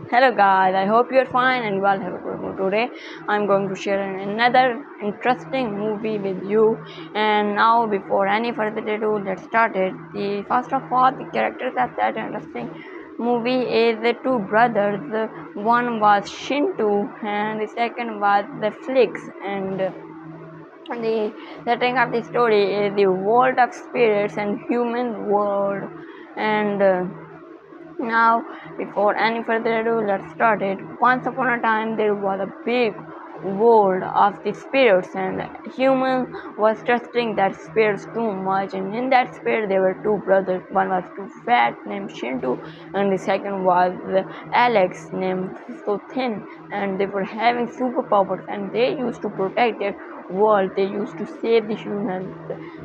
Hello guys, I hope you're fine and you all have a good mood today. I'm going to share another interesting movie with you. And now, before any further ado, let's start it. The first of all, the characters of that interesting movie is the two brothers. One was Shintu and the second was the Flix. And the setting of the story is the world of spirits and human world. And now, before any further ado, let's start it. Once upon a time, there was a big world of the spirits, and human was trusting that spirits too much. And in that spirit, there were two brothers. One was too fat, named Shintu, and the second was Alex, named so thin. And they were having superpowers, and they used to protect their world. They used to save the humans.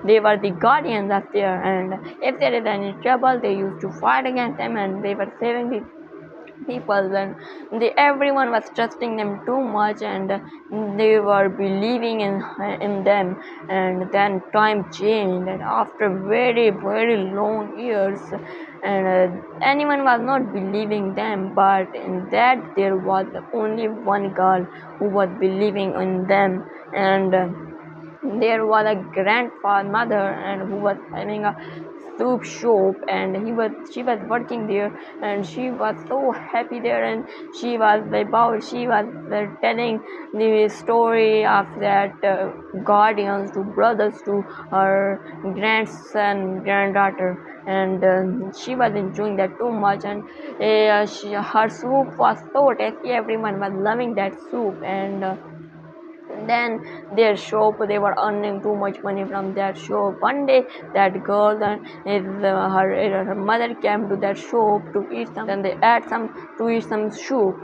They were the guardians of there, and if there is any trouble, they used to fight against them, and they were saving the people. And everyone was trusting them too much, and they were believing in them. And then time changed, and after very long years, and anyone was not believing them, but in that there was only one girl who was believing in them. And there was a grandmother and who was having a soup shop, and she was working there, and she was so happy there. And she was telling the story of that guardians to brothers to her grandson granddaughter. And she was enjoying that too much. And her soup was so tasty, everyone was loving that soup. And then their shop, they were earning too much money from that shop. One day that girl and her mother came to that shop to eat some. Then they add some to eat some soup.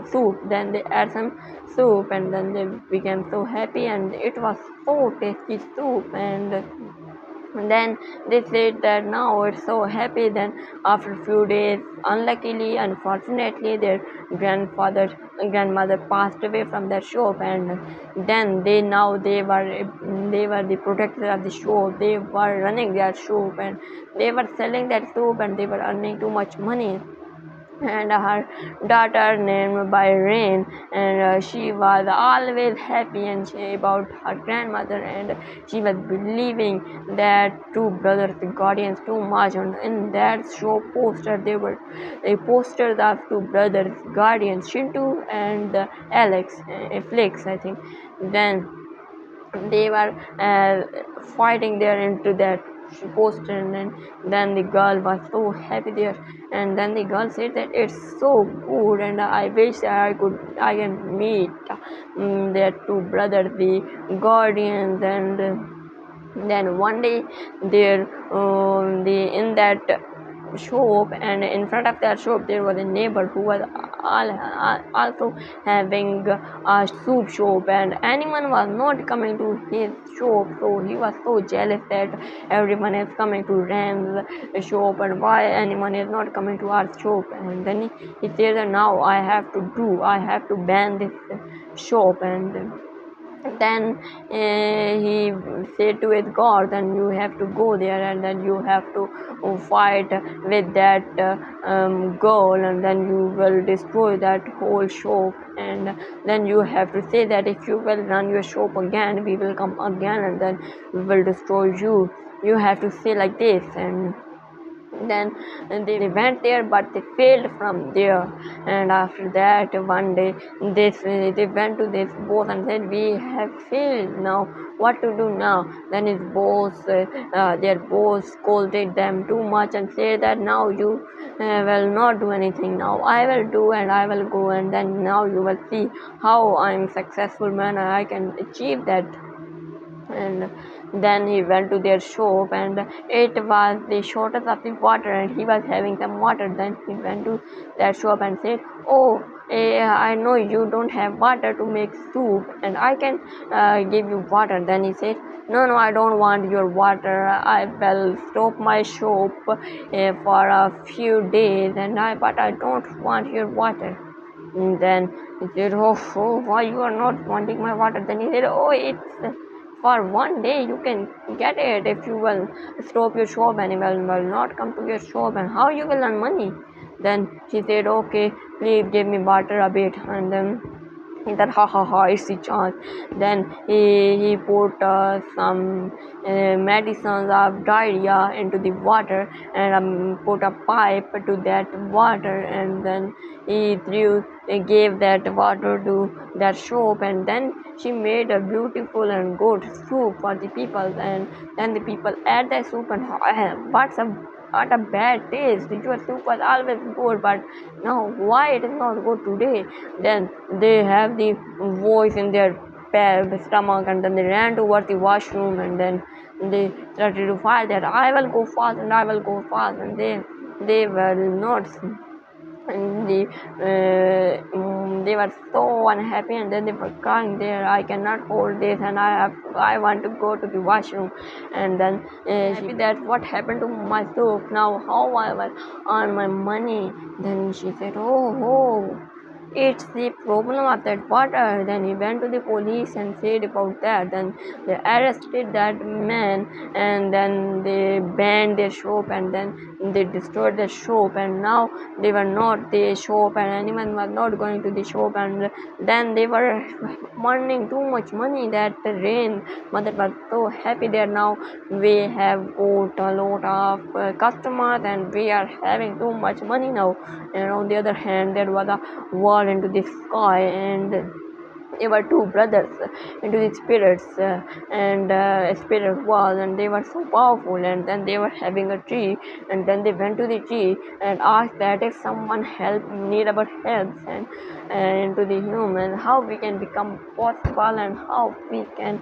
Then they add some soup, and then they became so happy, and it was so tasty soup. And then they said that now it's so happy. Then after a few days, unfortunately, their grandmother passed away from that shop. And then they were the protector of the shop. They were running that shop, and they were selling that soup, and they were earning too much money. And her daughter named by Rain, and she was always happy and about her grandmother, and she was believing that two brothers, the guardians, too much. And in that show poster, there were posters of two brothers, guardians, Shintu and Alex, Flix, I think. Then they were fighting there into that poster. And then the girl was so happy there. And then the girl said that it's so good, and I wish I can meet their two brothers, the guardians. And then one day there in that shop, and in front of that shop there was a neighbor who was also having a soup shop, and anyone was not coming to his shop. So he was so jealous that everyone is coming to Ram's shop, and why anyone is not coming to our shop. And then he said that now I have to ban this shop. And then he said to his god, then you have to go there, and then you have to fight with that girl, and then you will destroy that whole shop. And then you have to say that if you will run your shop again, we will come again, and then we will destroy you. You have to say like this. And then they went there, but they failed from there. And after that, one day they went to this boss and said, we have failed, now what to do now. Then his boss their boss scolded them too much and said that now you will not do anything, now I will do, and I will go, and then now you will see how I'm successful man, I can achieve that. And then he went to their shop, and it was the shortage of the water, and he was having some water. Then he went to that shop and said, oh, I know you don't have water to make soup, and I can give you water. Then he said, no, I don't want your water, I will stop my shop for a few days, but I don't want your water. And then he said, oh, why you are not wanting my water? Then he said, oh, it's for one day you can get it if you will stop your shop, and will not come to your shop, and how you will earn money. Then she said, okay, please give me water a bit. And then he said, ha ha ha, it's the chance. Then he put some medicines of diarrhea into the water, and put a pipe to that water, and then he gave that water to that soap, and then she made a beautiful and good soup for the people. And then the people ate that soup, and what a bad taste. Your soup was always good, but now why it is not good today? Then they have the voice in their stomach, and then they ran towards the washroom, and then they started to fight that I will go fast and I will go fast, and they were not, and they were so unhappy, and then they were crying there, I cannot hold this, and I want to go to the washroom. And then she that what happened to my soup, now how I will earn my money. Then she said, oh, it's the problem of that water. Then he went to the police and said about that. Then they arrested that man, and then they banned their shop, and then they destroyed the shop, and now they were not the shop, and anyone was not going to the shop. And then they were earning too much money that the rain mother was so happy that now we have got a lot of customers, and we are having too much money now. And on the other hand, there was a wall into the sky, and they were two brothers into the spirits, and a spirit was, and they were so powerful. And then they were having a tree, and then they went to the tree and asked that if someone need our help, and into the human, how we can become possible, and how we can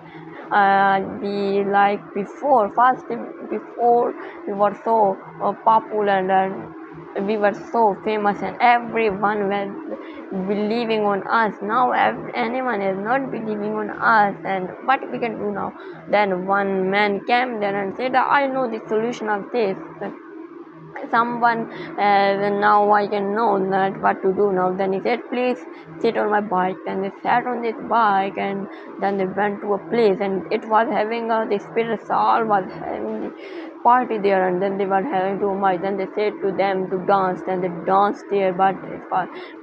be like before. First, before we were so popular, and we were so famous, and everyone was believing on us. Now anyone is not believing on us, and what we can do now? Then one man came there and said, I know the solution of this. Someone now I can know that what to do now. Then he said, please sit on my bike. Then they sat on this bike, and then they went to a place, and it was having the spirits all was having the party there, and then they were having too much. Then they said to them to dance, then they danced there, but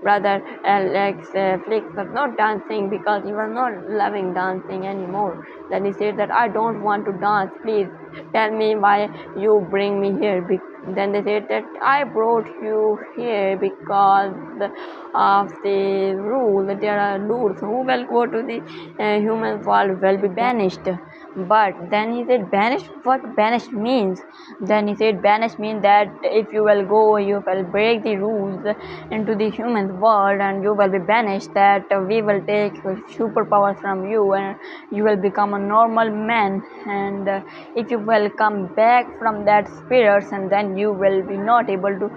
brother Alex Flix was not dancing because he was not loving dancing anymore. Then he said that I don't want to dance, please tell me why you bring me here. Then they said that I brought you here because of the rule. There are rules. Who will go to the human world will be banished. But then he said, banished? What banished means? Then he said, banished means that if you will go, you will break the rules into the human world, and you will be banished. That we will take superpowers from you, and you will become a normal man. And if you will come back from that spirits, and then you will be not able to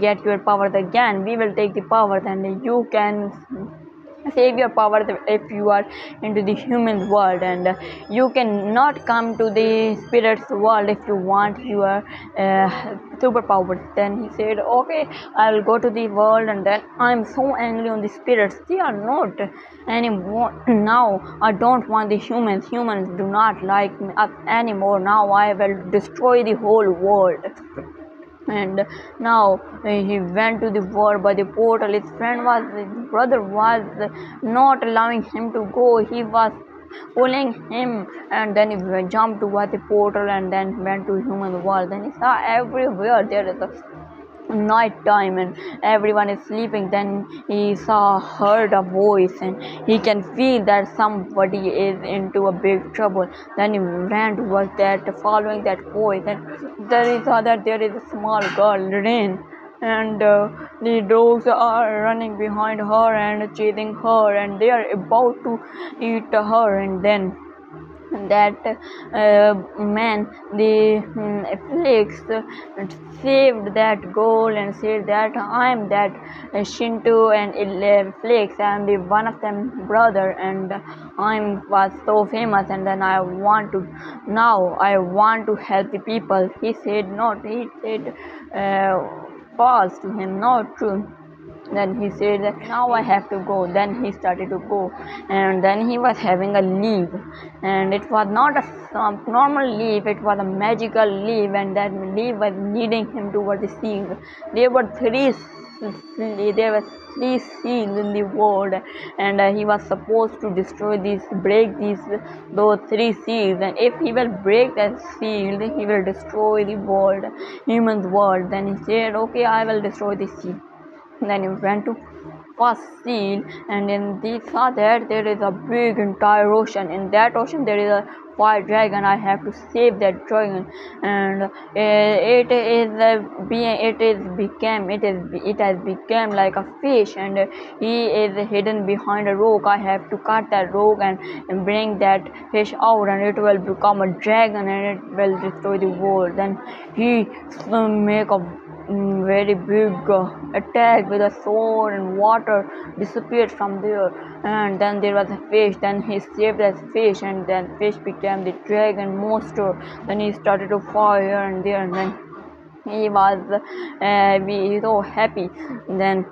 get your powers again. We will take the powers, and you can save your power if you are into the human world, and you cannot come to the spirits world if you want your superpowers. Then he said, okay, I will go to the world. And then I'm so angry on the spirits, they are not anymore. Now I don't want the humans do not like us anymore. Now I will destroy the whole world. And now he went to the world by the portal. His brother was not allowing him to go. He was pulling him, and then he jumped towards the portal, and then went to human world. Then he saw everywhere there is a night time, and everyone is sleeping. Then he heard a voice, and he can feel that somebody is into a big trouble. Then he ran towards that, following that voice, and then he saw that there is a small girl, Rain, and the dogs are running behind her and chasing her, and they are about to eat her. And then that man, the Felix, saved that girl and said that I am that Shinto and Felix, I am the one of them brother, and I was so famous, and then I want to help the people. He said not. He said false to him, not true. Then he said that now I have to go. Then he started to go, and then he was having a leaf, and it was not a normal leaf, it was a magical leaf, and that leaf was leading him towards the sea. There were three there were three seals in the world, and he was supposed to destroy these, break those three seals. And if he will break that seal, he will destroy the world, human's world. Then he said, "Okay, I will destroy the seal." Then he went to first seal, and then they saw that there is a big entire ocean. In that ocean there is a fire dragon. I have to save that dragon, and it has become like a fish, and he is hidden behind a rock. I have to cut that rock and bring that fish out, and it will become a dragon, and it will destroy the world. Then he make a very big attack with a sword, and water disappeared from there. And then there was a fish. Then he saved that fish, and then fish became the dragon monster. Then he started to fire here and there, and then he was so happy. Then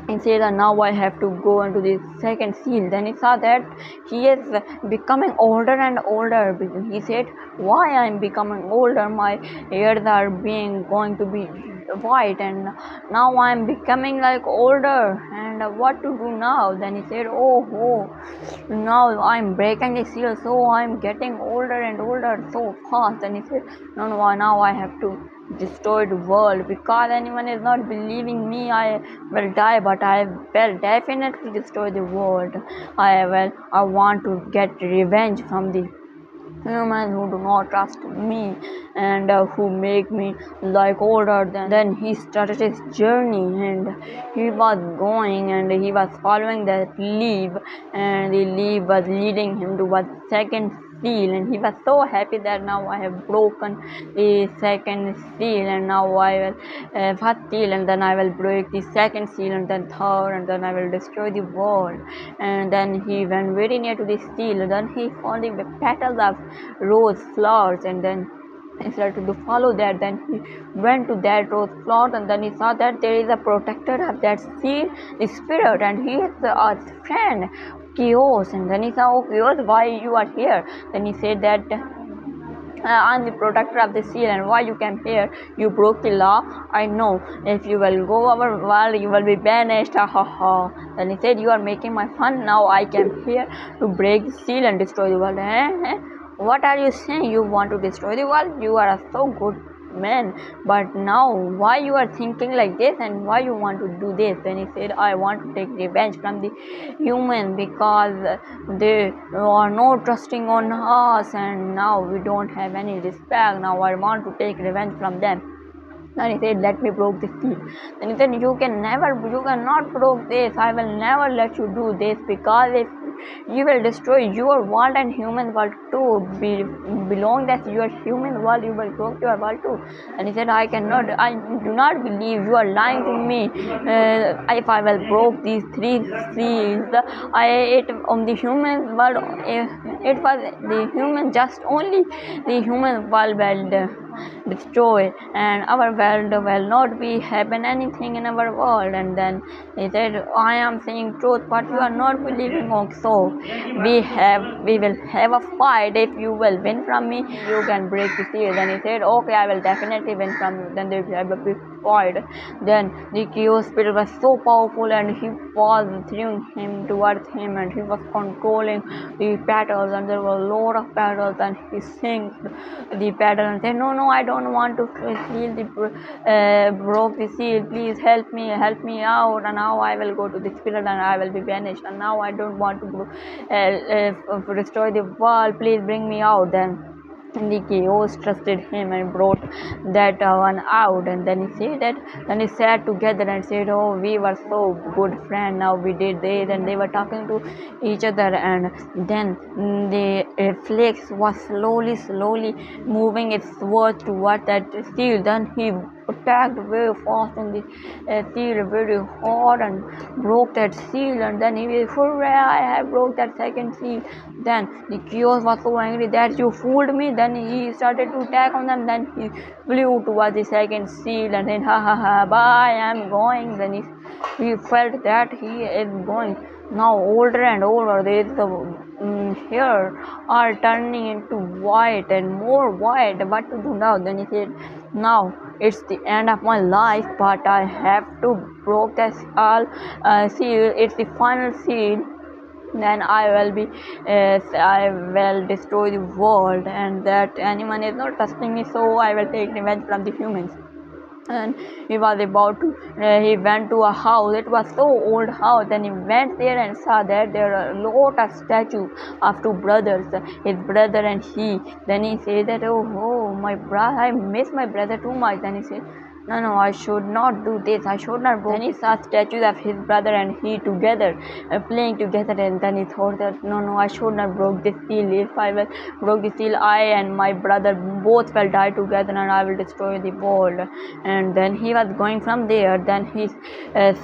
he said that now I have to go into the second seal. Then he saw that he is becoming older and older. He said, "Why I am becoming older? My hairs are going to be white, and now I am becoming like older, and what to do now?" Then he said, "Oh, now I am breaking the seal, so I am getting older and older so fast." And he said, "No, now I have to destroy the world, because anyone is not believing me. I will die, but I will definitely destroy the world. I want to get revenge from the humans who do not trust me, and who make me like older." Then he started his journey, and he was going, and he was following that leaf, and the leaf was leading him to a second seal. And he was so happy that now I have broken the second seal, and now I will first seal, and then I will break the second seal, and then third, and then I will destroy the world. And then he went very near to the seal, and then he found the petals of rose flowers, and then he started to follow that. Then he went to that rose flower, and then he saw that there is a protector of that seal, the spirit, and he is a friend, Chaos. And then he said, "Oh, Chaos, why you are here?" Then he said that I'm the protector of the seal, and why you came here? You broke the law. I know. If you will go over world, you will be banished. Ha ha ha. Then he said, "You are making my fun. Now I came here to break the seal and destroy the world." What are you saying? You want to destroy the world? You are a so good man, but now why you are thinking like this, and why you want to do this? Then he said, "I want to take revenge from the human, because they are not trusting on us, and now we don't have any respect. Now I want to take revenge from them." Then he said, "Let me break the seal." Then he said, you cannot break this. I will never let you do this, because if you will destroy your world and human world too. Belong that your human world, you will break your world too. And he said, "I do not believe you are lying to me. If I will break these three seals, on the human world, it was the human, just only the human world will destroy, and our world will not be happen anything in our world." And then he said, "I am saying truth, but you are not believing on. So we will have a fight. If you will win from me, you can break the seal." Then he said, "Okay, I will definitely win from you." Then they will have a big fight. Then the chaos spirit was so powerful, and he was throwing him towards him, and he was controlling the petals, and there were a lot of petals, and he synced the petal and said, no, I don't want to seal the broke the seal. Please help me out. And now I will go to the spirit, and I will be banished, and now I don't want to destroy the world. Please bring me out. Then the chaos trusted him and brought that one out. And then he sat together and said, "Oh, we were so good friends. Now we did this." And they were talking to each other, and then the flakes was slowly moving its sword toward that seal. Then he attacked very fast in the seal, very hard, and broke that seal. And then he was, "Hooray, I have broke that second seal." Then the chaos was so angry that you fooled me. Then he started to attack on them. Then he flew towards the second seal, and then ha, bye, I'm going. Then he felt that he is going. Now older and older, the hair are turning into white and more white. What to do now? Then he said, "Now it's the end of my life, but I have to broke this all seal. It's the final seal. Then I will destroy the world, and that anyone is not trusting me, so I will take revenge from the humans. And he was about to he went to a house. It was so old house. Then he went there and saw that there are a lot of statues of two brothers, his brother and he. Then he said that, oh my brother, I miss my brother too much. Then he said, no, I should not do this. I should not. Then he saw statues of his brother and he together, playing together. And then he thought that, no, I should not broke this seal. If I will broke the seal, I and my brother both will die together, and I will destroy the world. And then he was going from there. Then he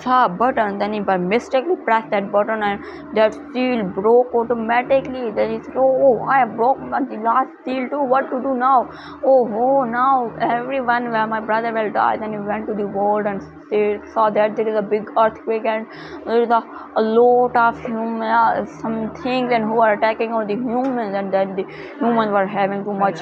saw a button. Then he by mistakenly pressed that button, and that seal broke automatically. Then he said, oh, I broke the last seal too. What to do now? Oh, now everyone, my brother will die. Then he went to the world and saw that there is a big earthquake, and there is a lot of some things and who are attacking on the humans, and then the humans were having too much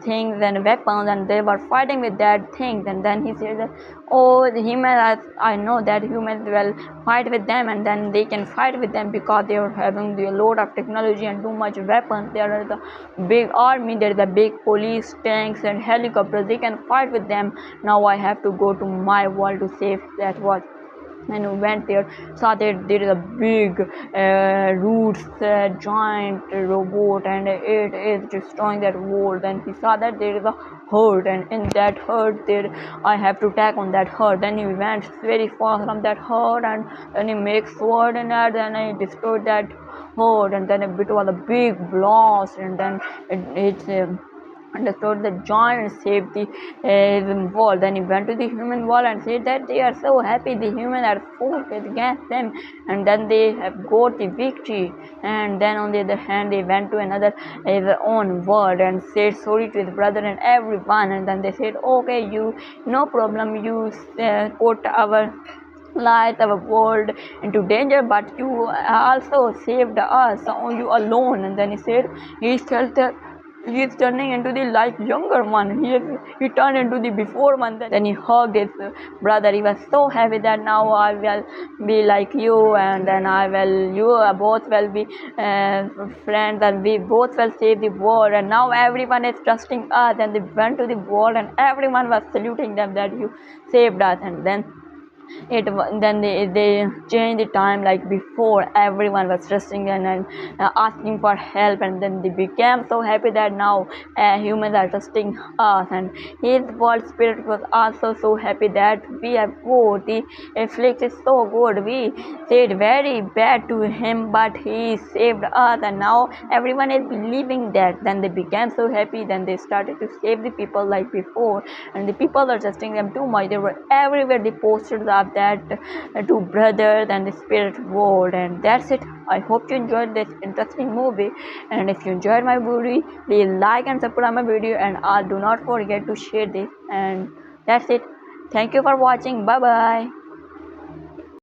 things and weapons, and they were fighting with that things. And then he said that, oh, the humans, I know that humans will fight with them, and then they can fight with them because they are having a lot of technology and too much weapons. There are the big army, there is a big police, tanks and helicopters. They can fight with them. Now I have to go to my world to save that world. And we went there, saw that there is a big roots giant robot, and it is destroying that world. And he saw that there is a herd, and in that herd there I have to attack on that herd. Then he went very far from that herd, and then he makes sword in that, and I destroyed that herd. And then it was a big blast, and then it understood the giant saved the world. Then he went to the human world and said that they are so happy, the humans are fought against them, and then they have got the victory. And then on the other hand, they went to another his own world and said sorry to his brother and everyone. And then they said, okay, you no problem, you put our light our world into danger, but you also saved us, you alone. And then he said he felt that he is turning into the like younger one. He turned into the before one. Then he hugged his brother. He was so happy that now I will be like you, and then you both will be friends, and we both will save the world. And now everyone is trusting us. And they went to the world, and everyone was saluting them that you saved us. And then then they changed the time. Like before, everyone was trusting and asking for help, and then they became so happy that now humans are trusting us. And his world spirit was also so happy that we have got the Flix is so good. We said very bad to him, but he saved us, and now everyone is believing that. Then they became so happy. Then they started to save the people like before, and the people are trusting them too much. They were everywhere, the posters of that two brothers and the spirit world. And that's it. I hope you enjoyed this interesting movie, and if you enjoyed my movie, please like and subscribe my video, and do not forget to share this. And that's it. Thank you for watching. Bye bye.